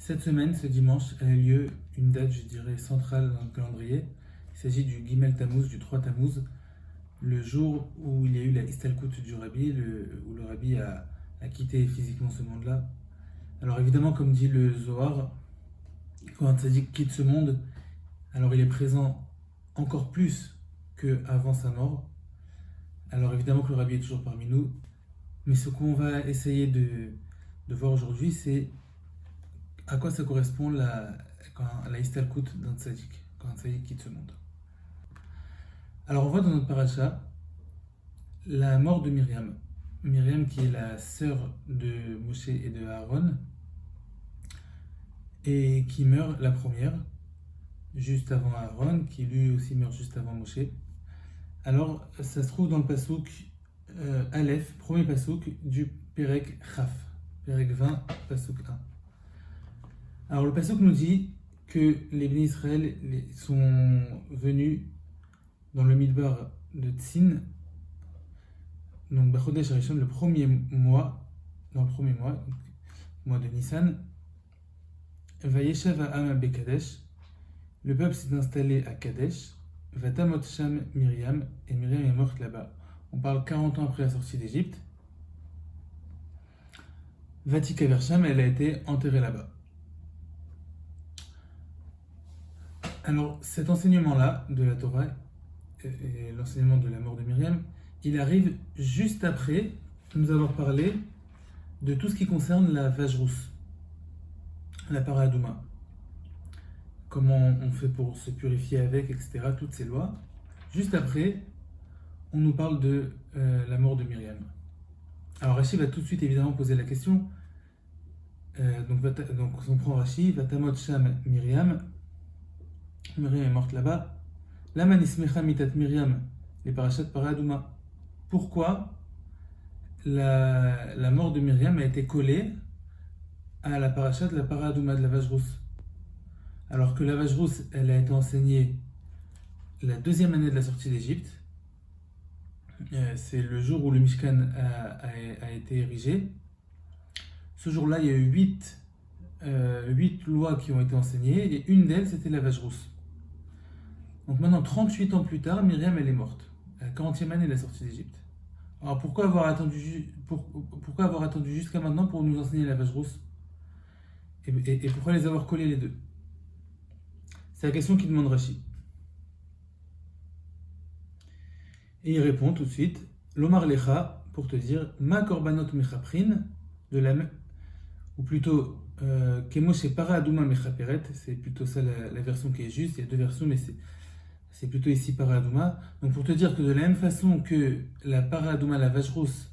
Cette semaine, ce dimanche, a eu lieu une date, je dirais, centrale dans le calendrier. Il s'agit du Gimel Tammuz, du 3 Tammuz, le jour où il y a eu la Istalkut du Rabbi, où le Rabbi a quitté physiquement ce monde-là. Alors évidemment, comme dit le Zohar, quand un tzaddik quitte ce monde, alors il est présent encore plus qu'avant sa mort. Alors évidemment que le Rabbi est toujours parmi nous, mais ce qu'on va essayer de voir aujourd'hui, c'est à quoi ça correspond la Istalkut d'un tzaddik, quand un tzaddik quitte ce monde. Alors on voit dans notre paracha la mort de Myriam. Myriam qui est la sœur de Moshe et de Aaron, et qui meurt la première, juste avant Aaron, qui lui aussi meurt juste avant Moshe. Alors ça se trouve dans le pasouk Aleph, premier pasouk du Perek Chaf, Perek 20, pasouk 1. Alors le pasouk nous dit que les bénis Israël sont venus dans le Midbar de Tzin, donc Bachodesh Harishon, le premier mois, mois de Nissan. Vayeshav ha'am beKadesh, le peuple s'est installé à Kadesh. Vatamot sham Myriam, et Myriam est morte là-bas. On parle 40 ans après la sortie d'Égypte. Vatika Versham, elle a été enterrée là-bas. Alors cet enseignement-là de la Torah, et l'enseignement de la mort de Myriam, il arrive juste après nous avoir parlé de tout ce qui concerne la vache rousse, la paradouma. Comment on fait pour se purifier avec, etc., toutes ces lois. Juste après, on nous parle de la mort de Myriam. Alors Rashi va tout de suite évidemment poser la question. Donc on prend Rashi, Vatamot Sham Myriam. Myriam est morte là-bas. Lama nismecha mitat Myriam, les parachat paradouma. Pourquoi la mort de Myriam a été collée à la parachat de la paradouma, de la vache rousse? Alors que la vache rousse, elle a été enseignée la deuxième année de la sortie d'Égypte. C'est le jour où le Mishkan a été érigé. Ce jour-là, il y a eu 8 lois qui ont été enseignées, et une d'elles, c'était la vache rousse. Donc maintenant, 38 ans plus tard, Myriam, elle est morte, à la 40e année de la sortie d'Égypte. Alors pourquoi avoir attendu jusqu'à maintenant pour nous enseigner la vache rousse, et pourquoi les avoir collés les deux? C'est la question qu'il demande Rashi. Et il répond tout de suite, Lomar Lecha, pour te dire, Ma korbanot mechaprin, ou plutôt, Kemoshe paradouma mechaperet, c'est plutôt ça la version qui est juste, il y a deux versions, mais c'est plutôt ici paradouma. Donc pour te dire que de la même façon que la paradouma, la vache rousse,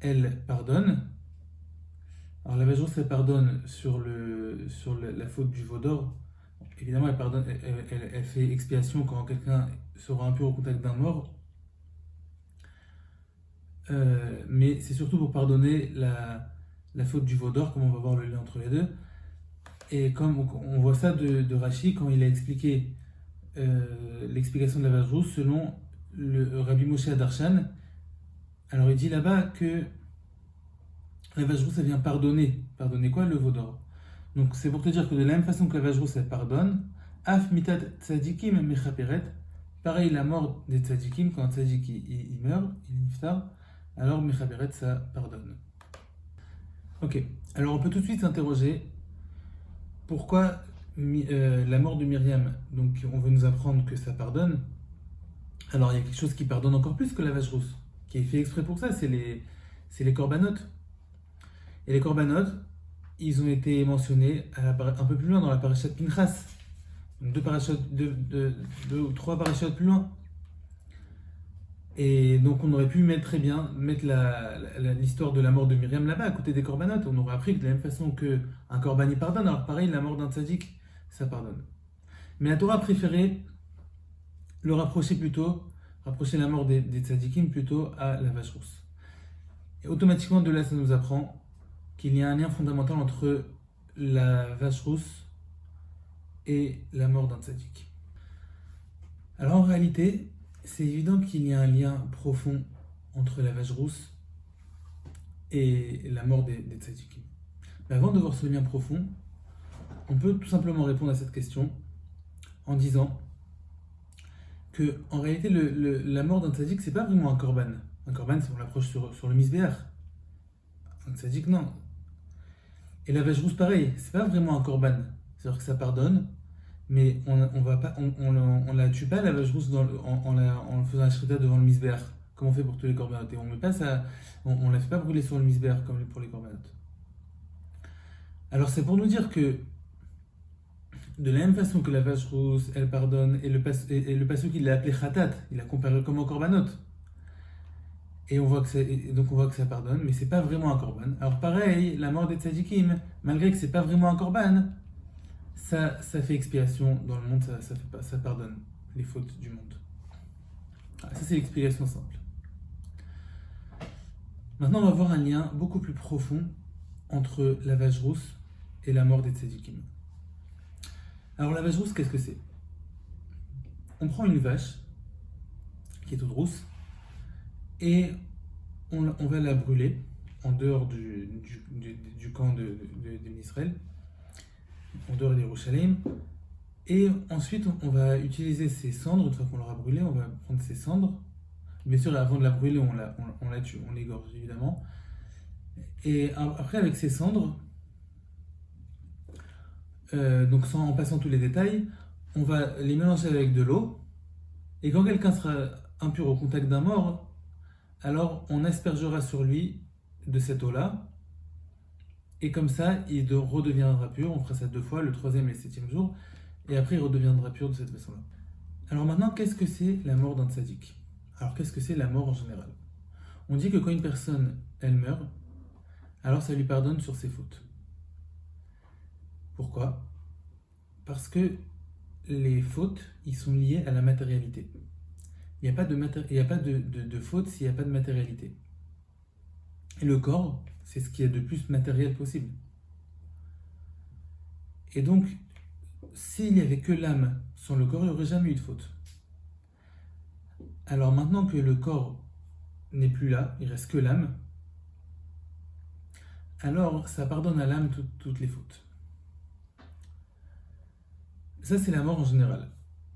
elle pardonne. Alors la vache rousse, elle pardonne sur la faute du veau d'or. Évidemment, elle pardonne, elle fait expiation quand quelqu'un sera impur au contact d'un mort. Mais c'est surtout pour pardonner la faute du veau d'or, comme on va voir le lien entre les deux. Et comme on voit ça de Rashi quand il a expliqué l'explication de la vache rousse selon le Rabbi Moshe Adarshan. Alors il dit là-bas que la vache rousse, elle vient pardonner. Pardonner quoi? Le veau d'or. Donc c'est pour te dire que de la même façon que la vache rousse, elle pardonne, Af mitat tzadikim mechaperet, pareil la mort des tzadikim, quand un tzadik il meurt, il niftar, alors mechaperet, ça pardonne. Ok, alors on peut tout de suite s'interroger pourquoi la mort de Myriam, donc on veut nous apprendre que ça pardonne. Alors il y a quelque chose qui pardonne encore plus que la vache rousse, qui est fait exprès pour ça, c'est les corbanotes. Et les corbanotes, ils ont été mentionnés un peu plus loin dans la parashat Pinchas, donc deux ou trois parachats plus loin. Et donc on aurait pu très bien mettre l'histoire de la mort de Myriam là-bas, à côté des corbanotes. On aurait appris que de la même façon qu'un korban y pardonne, alors pareil, la mort d'un tzaddik, ça pardonne. Mais la Torah a préféré rapprocher la mort des tzaddikim plutôt à la vache rousse. Et automatiquement, de là, ça nous apprend qu'il y a un lien fondamental entre la vache rousse et la mort d'un tzaddik. Alors en réalité, c'est évident qu'il y a un lien profond entre la vache rousse et la mort des tzadikim. Mais avant de voir ce lien profond, On peut tout simplement répondre à cette question en disant que en réalité la mort d'un tzaddik c'est pas vraiment un korban. Un korban c'est on l'approche sur le misbéach. Un tzaddik non. Et la vache rousse pareil, c'est pas vraiment un korban. C'est-à-dire que ça pardonne, mais on va pas, on la tue pas la vache rousse en faisant la shrita devant le misbéach, comme on fait pour tous les corbanotes. Et on met pas ça, on la fait pas brûler sur le misbéach comme pour les corbanotes. Alors c'est pour nous dire que de la même façon que la vache rousse, elle pardonne, et le passage qu'il l'a appelé khatat, il a comparé comme au korbanot. Et donc on voit que ça pardonne, mais c'est pas vraiment un korban. Alors pareil, la mort des tzadikim, malgré que c'est pas vraiment un korban, ça fait expiation dans le monde, ça pardonne les fautes du monde. Ça c'est l'explication simple. Maintenant on va voir un lien beaucoup plus profond entre la vache rousse et la mort des tzadikim. Alors la vache rousse, qu'est-ce que c'est? On prend une vache qui est toute rousse et on va la brûler en dehors du camp d'Israël, en dehors d'Yerushalayim. Et ensuite, on va utiliser ces cendres, une fois qu'on l'aura brûlée, on va prendre ces cendres. Bien sûr, avant de la brûler, on la tue, on l'égorge évidemment. Et après, avec ces cendres, donc en passant tous les détails, on va les mélanger avec de l'eau. Et quand quelqu'un sera impur au contact d'un mort, alors on aspergera sur lui de cette eau-là. Et comme ça, il redeviendra pur. On fera ça 2 fois, le 3e et le 7e jour. Et après, il redeviendra pur de cette façon-là. Alors maintenant, qu'est-ce que c'est la mort d'un tzaddik? Alors qu'est-ce que c'est la mort en général? On dit que quand une personne, elle meurt, alors ça lui pardonne sur ses fautes. Pourquoi? Parce que les fautes, ils sont liés à la matérialité. Il n'y a pas de faute s'il n'y a pas de matérialité. Et le corps, c'est ce qu'il y a de plus matériel possible. Et donc, s'il n'y avait que l'âme sans le corps, il n'y aurait jamais eu de faute. Alors maintenant que le corps n'est plus là, il reste que l'âme, alors ça pardonne à l'âme toutes les fautes. Ça, c'est la mort en général.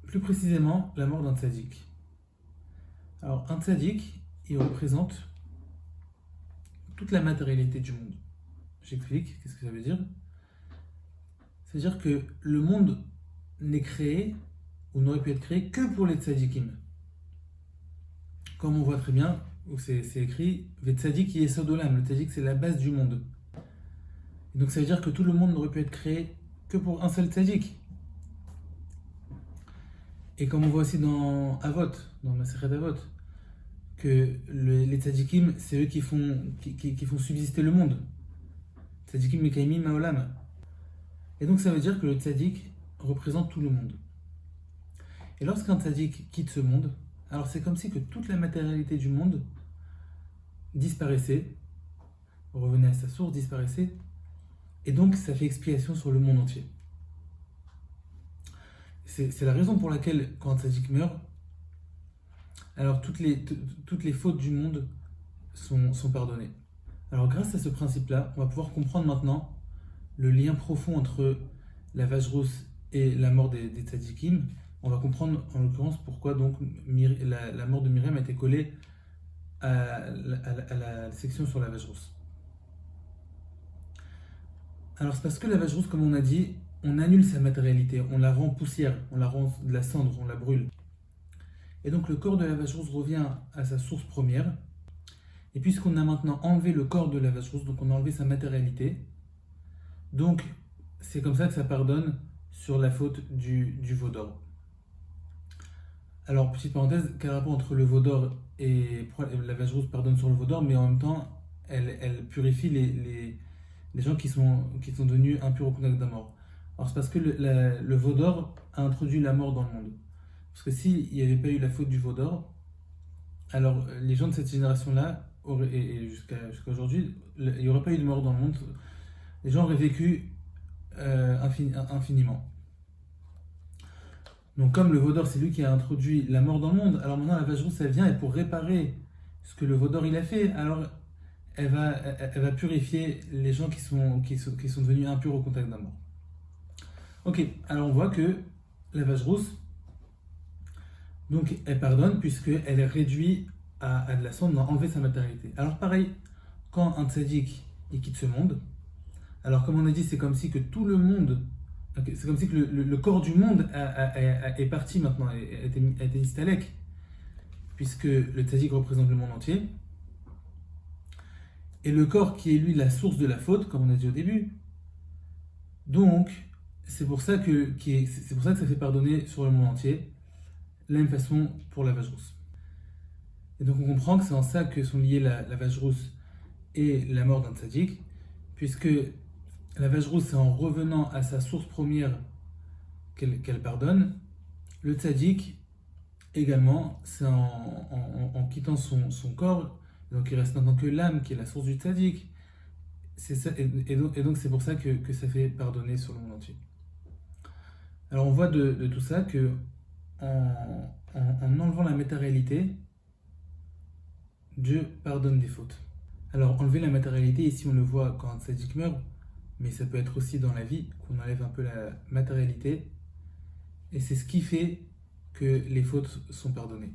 Plus précisément, la mort d'un tzaddik. Alors, un tzaddik, il représente toute la matérialité du monde. J'explique, qu'est-ce que ça veut dire? C'est-à-dire que le monde n'est créé, ou n'aurait pu être créé, que pour les tzadikim. Comme on voit très bien, où c'est écrit, Ve tzadik yesod olam, le tzadik c'est la base du monde. Et donc ça veut dire que tout le monde n'aurait pu être créé que pour un seul tzadik. Et comme on voit aussi dans Avot, dans Masechet Avot, que les tzadikim, c'est eux qui font subsister le monde. Tzadikim mekaimim haolam. Et donc ça veut dire que le tzadik représente tout le monde. Et lorsqu'un tzadik quitte ce monde, alors c'est comme si que toute la matérialité du monde disparaissait, revenait à sa source, disparaissait, et donc ça fait expiation sur le monde entier. C'est la raison pour laquelle quand un tzaddik meurt, alors toutes les fautes du monde sont pardonnées. Alors grâce à ce principe-là, on va pouvoir comprendre maintenant le lien profond entre la vache rousse et la mort des tzadikim. On va comprendre en l'occurrence pourquoi donc la mort de Myriam a été collée à la section sur la vache rousse. Alors c'est parce que la vache rousse, comme on a dit, on annule sa matérialité, on la rend poussière, on la rend de la cendre, on la brûle. Et donc le corps de la vache rousse revient à sa source première. Et puisqu'on a maintenant enlevé le corps de la vache rousse, donc on a enlevé sa matérialité, donc c'est comme ça que ça pardonne sur la faute du veau d'or. Alors petite parenthèse, quel rapport entre le veau d'or et la vache rousse pardonne sur le veau d'or, mais en même temps elle purifie les gens qui sont devenus impurs au contact d'un mort. Alors c'est parce que le veau d'or a introduit la mort dans le monde. Parce que s'il n'y avait pas eu la faute du veau d'or, alors les gens de cette génération-là, et jusqu'à aujourd'hui, il n'y aurait pas eu de mort dans le monde. Les gens auraient vécu infiniment. Donc comme le veau d'or, c'est lui qui a introduit la mort dans le monde, alors maintenant la vache rousse, elle vient et pour réparer ce que le veau d'or il a fait, alors elle va purifier les gens qui sont devenus impurs au contact d'un mort. Ok, alors on voit que la vache rousse, donc elle pardonne puisqu'elle est réduite à de la sonde, on a enlevé sa matérialité. Alors pareil, quand un tzaddik il quitte ce monde, alors comme on a dit, c'est comme si que tout le monde, c'est comme si que le corps du monde est parti maintenant, a été nistalek, puisque le tzaddik représente le monde entier, et le corps qui est lui la source de la faute, comme on a dit au début. Donc, c'est pour ça c'est pour ça que ça fait pardonner sur le monde entier, la même façon pour la vache rousse. Et donc on comprend que c'est en ça que sont liées la vache rousse et la mort d'un tzaddik, puisque la vache rousse, c'est en revenant à sa source première qu'elle pardonne. Le tzaddik, également, c'est en quittant son corps, donc il reste maintenant que l'âme qui est la source du tzaddik. C'est ça, et donc c'est pour ça que ça fait pardonner sur le monde entier. Alors on voit de tout ça que en enlevant la matérialité, Dieu pardonne des fautes. Alors enlever la matérialité, ici on le voit quand un tzaddik meurt, mais ça peut être aussi dans la vie qu'on enlève un peu la matérialité, et c'est ce qui fait que les fautes sont pardonnées.